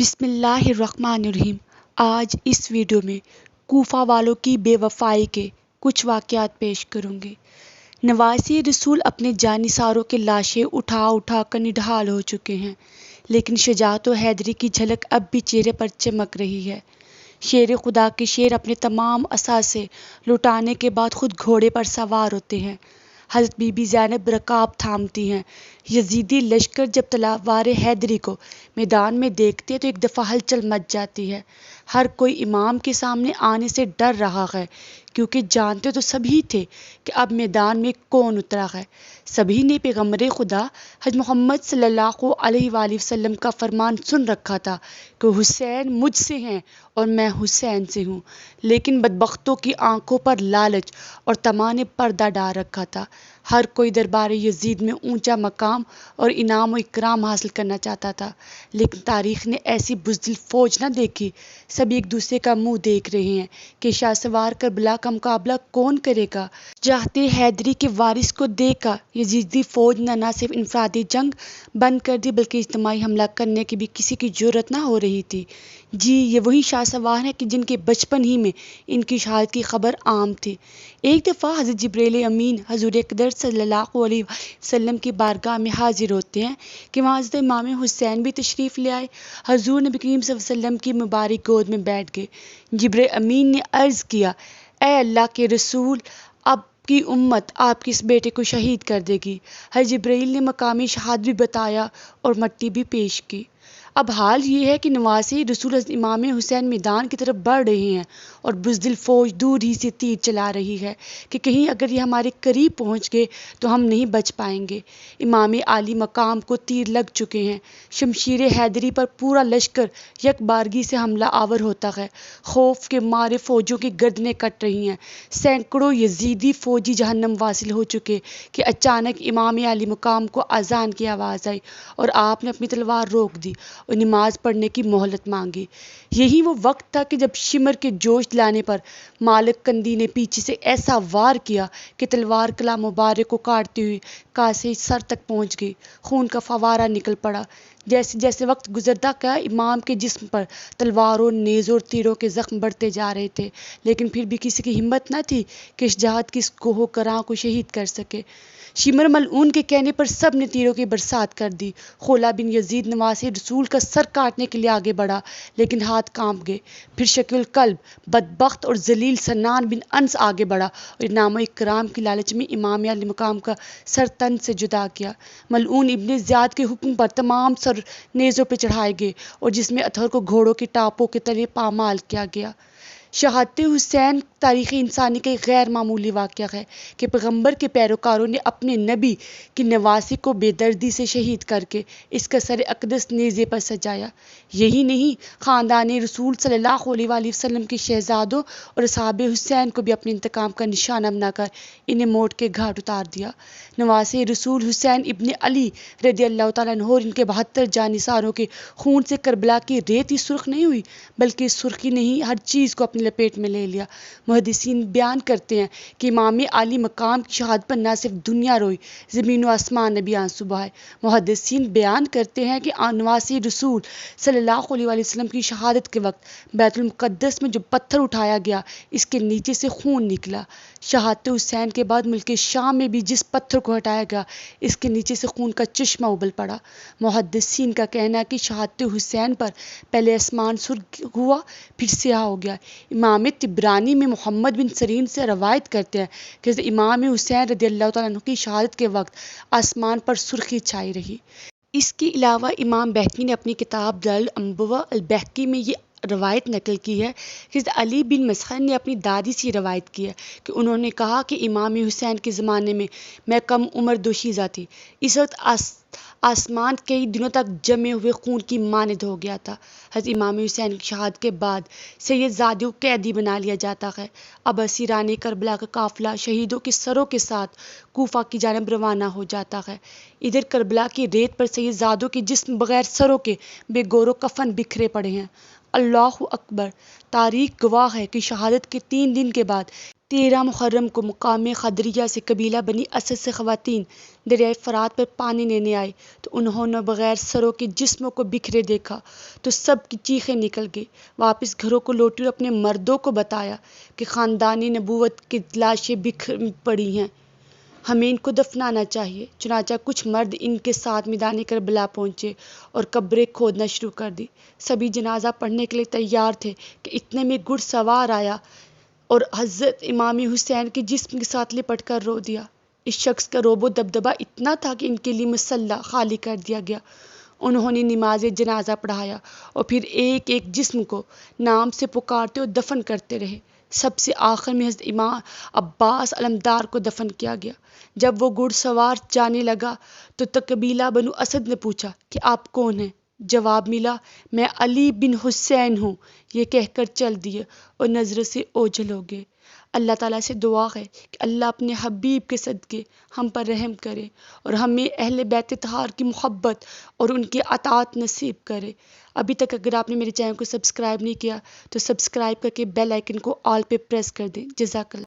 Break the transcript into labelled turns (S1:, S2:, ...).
S1: بسم اللہ الرحمن الرحیم۔ آج اس ویڈیو میں کوفہ والوں کی بے وفائی کے کچھ واقعات پیش کروں گی۔ نواسی رسول اپنے جانثاروں کی لاشیں اٹھا اٹھا کر نڈھال ہو چکے ہیں، لیکن شجاعت و حیدری کی جھلک اب بھی چہرے پر چمک رہی ہے۔ شیر خدا کے شیر اپنے تمام اثاثے لٹانے کے بعد خود گھوڑے پر سوار ہوتے ہیں۔ حضرت بی بی زینب رکاب تھامتی ہیں۔ یزیدی لشکر جب تلوار حیدری کو میدان میں دیکھتے تو ایک دفعہ ہلچل مچ جاتی ہے۔ ہر کوئی امام کے سامنے آنے سے ڈر رہا ہے، کیونکہ جانتے تو سبھی تھے کہ اب میدان میں کون اترا ہے۔ سبھی نے پیغمبر خدا حضرت محمد صلی اللہ علیہ وآلہ وسلم کا فرمان سن رکھا تھا کہ حسین مجھ سے ہیں اور میں حسین سے ہوں، لیکن بدبختوں کی آنکھوں پر لالچ اور طمع نے پردہ ڈال رکھا تھا۔ ہر کوئی دربار یزید میں اونچا مقام اور انعام و اکرام حاصل کرنا چاہتا تھا، لیکن تاریخ نے ایسی بزدل فوج نہ دیکھی۔ سبھی ایک دوسرے کا منہ دیکھ رہے ہیں کہ شاہ سوار کربلا کا مقابلہ کون کرے گا۔ جاہتے حیدری کے وارث کو دیکھ کر یزیدی فوج نے نہ صرف انفرادی جنگ بند کر دی بلکہ اجتماعی حملہ کرنے کی بھی کسی کی جرأت نہ ہو رہی تھی۔ جی یہ وہی شاہ سوار ہیں کہ جن کے بچپن ہی میں ان کی شہادت کی خبر عام تھی۔ ایک دفعہ حضرت جبریل امین حضور اقدس صلی اللہ علیہ وسلم کی بارگاہ میں حاضر ہوتے ہیں کہ وہاں حضرت امام حسین بھی تشریف لے آئے۔ حضور نبی کریم صلی اللہ علیہ وسلم کی مبارک گود میں بیٹھ گئے۔ جبریل امین نے عرض کیا، اے اللہ کے رسول، اب کی امت آپ کے اس بیٹے کو شہید کر دے گی۔ حضرت جبریل نے مقام شہادت بھی بتایا اور مٹی بھی پیش کی۔ اب حال یہ ہے کہ نواسی رسول حضرت امام حسین میدان کی طرف بڑھ رہے ہیں اور بزدل فوج دور ہی سے تیر چلا رہی ہے کہ کہیں اگر یہ ہمارے قریب پہنچ گئے تو ہم نہیں بچ پائیں گے۔ امام عالی مقام کو تیر لگ چکے ہیں۔ شمشیر حیدری پر پورا لشکر یک بارگی سے حملہ آور ہوتا ہے۔ خوف کے مارے فوجیوں کی گردنیں کٹ رہی ہیں۔ سینکڑوں یزیدی فوجی جہنم واصل ہو چکے کہ اچانک امام عالی مقام کو اذان کی آواز آئی اور آپ نے اپنی تلوار روک دی اور نماز پڑھنے کی مہلت مانگی۔ یہی وہ وقت تھا کہ جب شمر کے جوش دلانے پر مالک کندی نے پیچھے سے ایسا وار کیا کہ تلوار کلام مبارک کو کاٹتی ہوئی کاسے سر تک پہنچ گئی۔ خون کا فوارہ نکل پڑا۔ جیسے جیسے وقت گزرتا گیا امام کے جسم پر تلواروں، نیزوں اور تیروں کے زخم بڑھتے جا رہے تھے، لیکن پھر بھی کسی کی ہمت نہ تھی کہ اس جہاد کی اس کوہ کراں کو شہید کر سکے۔ شمر ملعون کے کہنے پر سب نے تیروں کی برسات کر دی۔ خولہ بن یزید نواسی رسول کا سر کاٹنے کے لیے آگے بڑھا، لیکن ہاتھ کانپ گئے۔ پھر شکی القلب، بدبخت اور ذلیل سنان بن انس آگے بڑھا اور انعام و اکرام کی لالچ میں امام علی مقام کا سر تن سے جدا کیا۔ ملعون ابن زیاد کے حکم پر تمام سر نیزوں پہ چڑھائے گئے اور جس میں اطہر کو گھوڑوں کی ٹاپوں کے تلے پامال کیا گیا۔ شہادت حسین تاریخ انسانی کا ایک غیر معمولی واقعہ ہے کہ پیغمبر کے پیروکاروں نے اپنے نبی کی نواسی کو بے دردی سے شہید کر کے اس کا سر اقدس نیزے پر سجایا۔ یہی نہیں، خاندان رسول صلی اللہ علیہ وآلہ وسلم کے شہزادوں اور اصحاب حسین کو بھی اپنے انتقام کا نشانہ بنا کر انہیں موت کے گھاٹ اتار دیا۔ نواسی رسول حسین ابن علی رضی اللہ تعالیٰ عنہ اور ان کے 72 جانثاروں کے خون سے کربلا کی ریت ہی سرخ نہیں ہوئی، بلکہ اس سرخی نے ہی ہر چیز کو اپنی لپیٹ میں لے لیا۔ محدثین بیان کرتے ہیں کہ امام عالی مقام کی شہادت پر نہ صرف دنیا روئی، زمین و آسمان نے بھی آنسو بہائے۔ محدثین بیان کرتے ہیں کہ نواسی رسول صلی اللہ علیہ وآلہ وسلم کی شہادت کے وقت بیت المقدس میں جو پتھر اٹھایا گیا اس کے نیچے سے خون نکلا۔ شہادت حسین کے بعد ملک شام میں بھی جس پتھر کو ہٹایا گیا اس کے نیچے سے خون کا چشمہ ابل پڑا۔ محدثین کا کہنا ہے کہ شہادت حسین پر پہلے آسمان سرخ ہوا پھر سیاہ ہو گیا۔ امام طبرانی میں محمد بن سیرین سے روایت کرتے ہیں کہ امام حسین رضی اللہ تعالیٰ عنہ کی شہادت کے وقت آسمان پر سرخی چھائی رہی۔ اس کے علاوہ امام بہقی نے اپنی کتاب دلائل النبوہ البہقی میں یہ روایت نقل کی ہے کہ علی بن مسعود نے اپنی دادی سے روایت کی ہے کہ انہوں نے کہا کہ امام حسین کے زمانے میں کم عمر دوشیزہ تھی۔ اس وقت آسمان کئی دنوں تک جمے ہوئے خون کی مانند ہو گیا تھا۔ حضرت امام حسین کی شہادت کے بعد سید زادی کو قیدی بنا لیا جاتا ہے۔ اب اسیران کربلا کا قافلہ شہیدوں کے سروں کے ساتھ کوفہ کی جانب روانہ ہو جاتا ہے۔ ادھر کربلا کی ریت پر سید زادوں کے جسم بغیر سروں کے بے گور و کفن بکھرے پڑے ہیں۔ اللہ اکبر۔ تاریخ گواہ ہے کہ شہادت کے 3 دن کے بعد 13 محرم کو مقام خدریہ سے قبیلہ بنی اسد سے خواتین دریائے فرات پر پانی لینے آئے تو انہوں نے بغیر سروں کے جسموں کو بکھرے دیکھا تو سب کی چیخیں نکل گئی۔ واپس گھروں کو لوٹی اور اپنے مردوں کو بتایا کہ خاندانی نبوت کی لاشیں بکھر پڑی ہیں، ہمیں ان کو دفنانا چاہیے۔ چنانچہ کچھ مرد ان کے ساتھ میدان کربلا پہنچے اور قبریں کھودنا شروع کر دی۔ سبھی جنازہ پڑھنے کے لیے تیار تھے کہ اتنے میں گھڑ سوار آیا اور حضرت امام حسین کے جسم کے ساتھ لپٹ کر رو دیا۔ اس شخص کا رعب و دبدبہ اتنا تھا کہ ان کے لیے مصلی خالی کر دیا گیا۔ انہوں نے نماز جنازہ پڑھایا اور پھر ایک ایک جسم کو نام سے پکارتے اور دفن کرتے رہے۔ سب سے آخر میں حضرت امام عباس علمدار کو دفن کیا گیا۔ جب وہ گھڑ سوار جانے لگا تو قبیلہ بنو اسد نے پوچھا کہ آپ کون ہیں؟ جواب ملا، میں علی بن حسین ہوں۔ یہ کہہ کر چل دیے اور نظر سے اوجھل ہو گئے۔ اللہ تعالیٰ سے دعا ہے کہ اللہ اپنے حبیب کے صدقے ہم پر رحم کرے اور ہمیں اہل بیت طاہر کی محبت اور ان کی اطاعت نصیب کرے۔ ابھی تک اگر آپ نے میرے چینل کو سبسکرائب نہیں کیا تو سبسکرائب کر کے بیل آئیکن کو آل پہ پریس کر دیں۔ جزاک اللہ۔